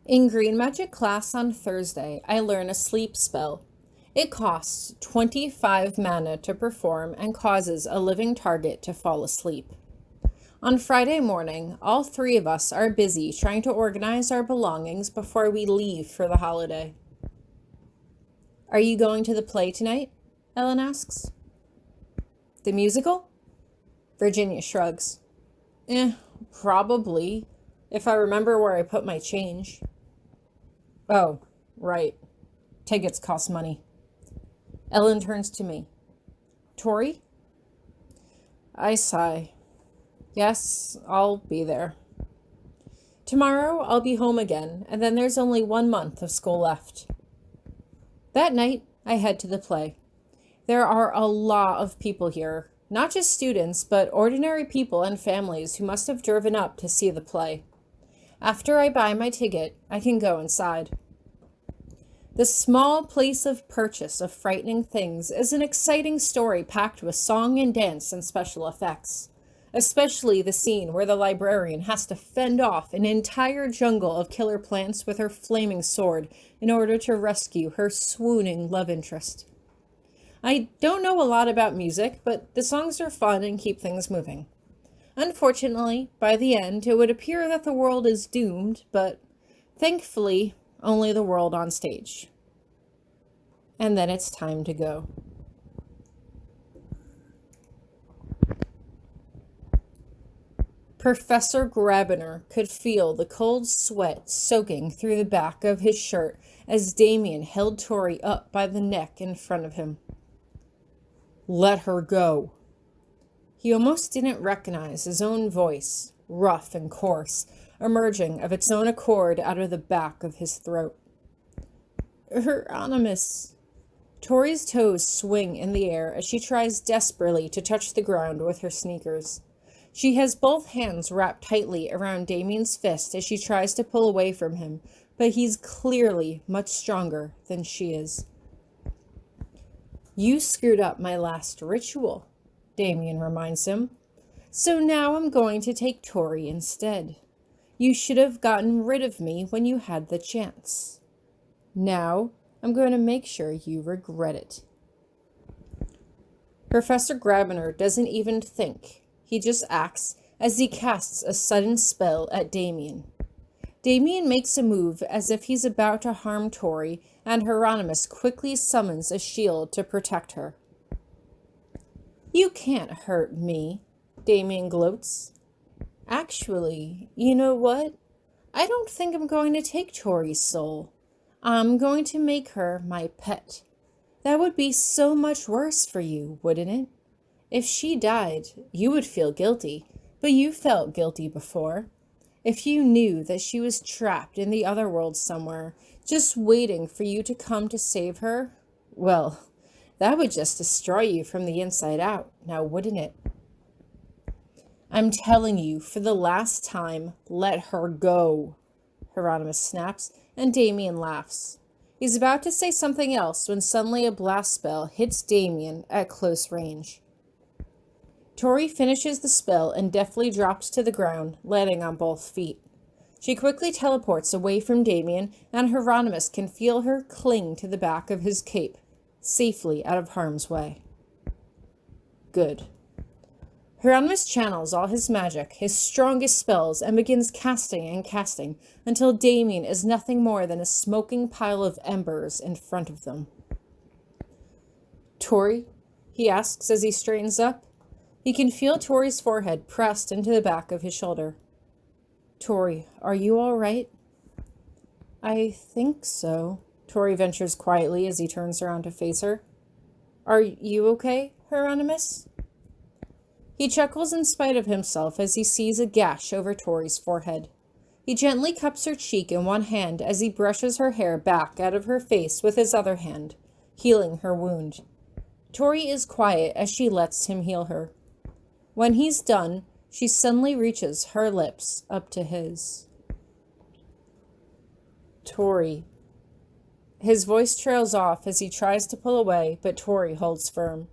In Green Magic class on Thursday, I learn a sleep spell. It costs 25 mana to perform and causes a living target to fall asleep. On Friday morning, all three of us are busy trying to organize our belongings before we leave for the holiday. Are you going to the play tonight? Ellen asks. The musical? Virginia shrugs. Probably, if I remember where I put my change. Oh, right. Tickets cost money. Ellen turns to me. Tori? I sigh. Yes, I'll be there. Tomorrow I'll be home again, and then there's only 1 month of school left. That night, I head to the play. There are a lot of people here, not just students, but ordinary people and families who must have driven up to see the play. After I buy my ticket, I can go inside. The small place of purchase of frightening things is an exciting story packed with song and dance and special effects, especially the scene where the librarian has to fend off an entire jungle of killer plants with her flaming sword in order to rescue her swooning love interest. I don't know a lot about music, but the songs are fun and keep things moving. Unfortunately, by the end, it would appear that the world is doomed, but thankfully, only the world on stage. And then it's time to go. Professor Grabiner could feel the cold sweat soaking through the back of his shirt as Damien held Tori up by the neck in front of him. Let her go. He almost didn't recognize his own voice, rough and coarse, emerging of its own accord out of the back of his throat. Hieronymous. Tori's toes swing in the air as she tries desperately to touch the ground with her sneakers. She has both hands wrapped tightly around Damien's fist as she tries to pull away from him, but he's clearly much stronger than she is. You screwed up my last ritual, Damien reminds him. So now I'm going to take Tori instead. You should have gotten rid of me when you had the chance. Now I'm going to make sure you regret it. Professor Grabiner doesn't even think. He just acts as he casts a sudden spell at Damien. Damien makes a move as if he's about to harm Tori, and Hieronymous quickly summons a shield to protect her. You can't hurt me, Damien gloats. Actually, you know what? I don't think I'm going to take Tori's soul. I'm going to make her my pet. That would be so much worse for you, wouldn't it? If she died, you would feel guilty, but you felt guilty before. If you knew that she was trapped in the other world somewhere, just waiting for you to come to save her, well, that would just destroy you from the inside out, now wouldn't it? I'm telling you, for the last time, let her go, Hieronymous snaps, and Damien laughs. He's about to say something else when suddenly a blast spell hits Damien at close range. Tori finishes the spell and deftly drops to the ground, landing on both feet. She quickly teleports away from Damien, and Hieronymous can feel her cling to the back of his cape, safely out of harm's way. Good. Hieronymous channels all his magic, his strongest spells, and begins casting and casting until Damien is nothing more than a smoking pile of embers in front of them. Tori? He asks as he straightens up. He can feel Tori's forehead pressed into the back of his shoulder. Tori, are you all right? I think so, Tori ventures quietly as he turns around to face her. Are you okay, Hieronymous? He chuckles in spite of himself as he sees a gash over Tori's forehead. He gently cups her cheek in one hand as he brushes her hair back out of her face with his other hand, healing her wound. Tori is quiet as she lets him heal her. When he's done, she suddenly reaches her lips up to his. Tori. His voice trails off as he tries to pull away, but Tori holds firm.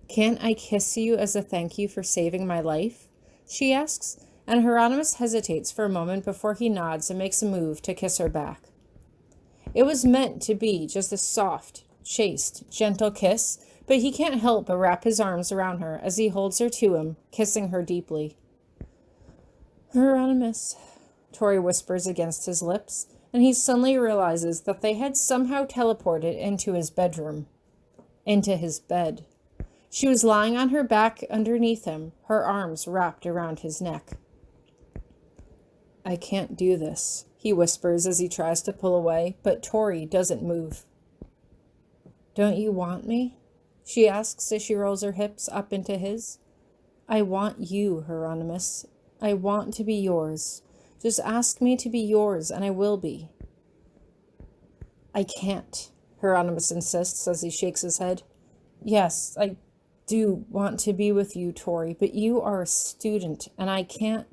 Can't I kiss you as a thank you for saving my life? She asks, and Hieronymous hesitates for a moment before he nods and makes a move to kiss her back. It was meant to be just a soft, chaste, gentle kiss, but he can't help but wrap his arms around her as he holds her to him, kissing her deeply. Hieronymous, Tori whispers against his lips, and he suddenly realizes that they had somehow teleported into his bedroom. Into his bed. She was lying on her back underneath him, her arms wrapped around his neck. I can't do this, he whispers as he tries to pull away, but Tori doesn't move. Don't you want me? She asks as she rolls her hips up into his. I want you, Hieronymous. I want to be yours. Just ask me to be yours, and I will be. I can't, Hieronymous insists as he shakes his head. Yes, I do want to be with you, Tori, but you are a student, and I can't.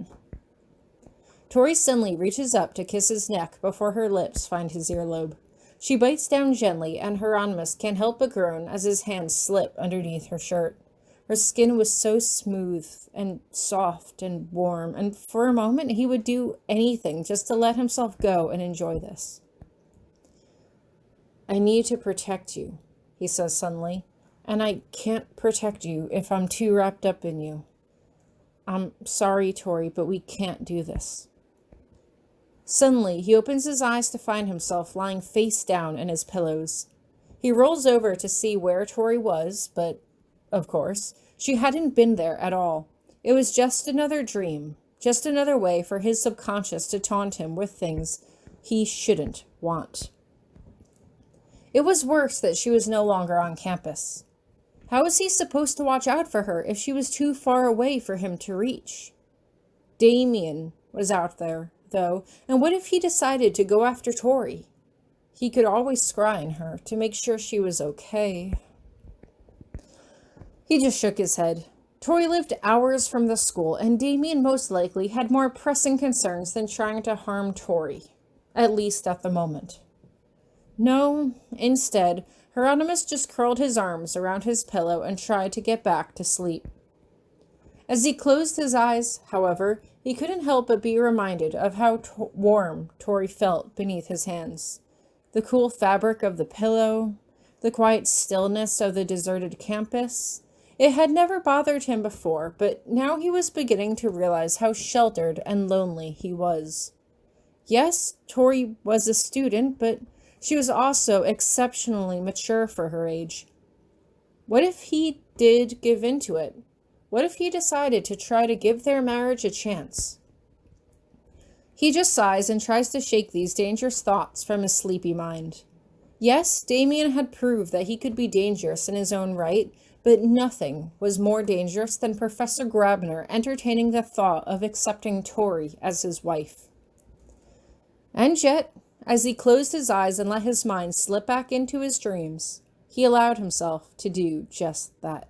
Tori suddenly reaches up to kiss his neck before her lips find his earlobe. She bites down gently, and Hieronymous can't help but groan as his hands slip underneath her shirt. Her skin was so smooth and soft and warm, and for a moment he would do anything just to let himself go and enjoy this. I need to protect you, he says suddenly, and I can't protect you if I'm too wrapped up in you. I'm sorry, Tori, but we can't do this. Suddenly, he opens his eyes to find himself lying face down in his pillows. He rolls over to see where Tori was, but, of course, she hadn't been there at all. It was just another dream, just another way for his subconscious to taunt him with things he shouldn't want. It was worse that she was no longer on campus. How was he supposed to watch out for her if she was too far away for him to reach? Damien was out there, though, and what if he decided to go after Tori? He could always scry on her to make sure she was okay. He just shook his head. Tori lived hours from the school, and Damien most likely had more pressing concerns than trying to harm Tori, at least at the moment. No, instead, Hieronymous just curled his arms around his pillow and tried to get back to sleep. As he closed his eyes, however, he couldn't help but be reminded of how warm Tori felt beneath his hands. The cool fabric of the pillow, the quiet stillness of the deserted campus. It had never bothered him before, but now he was beginning to realize how sheltered and lonely he was. Yes, Tori was a student, but she was also exceptionally mature for her age. What if he did give into it? What if he decided to try to give their marriage a chance? He just sighs and tries to shake these dangerous thoughts from his sleepy mind. Yes, Damien had proved that he could be dangerous in his own right, but nothing was more dangerous than Professor Grabiner entertaining the thought of accepting Tori as his wife. And yet, as he closed his eyes and let his mind slip back into his dreams, he allowed himself to do just that.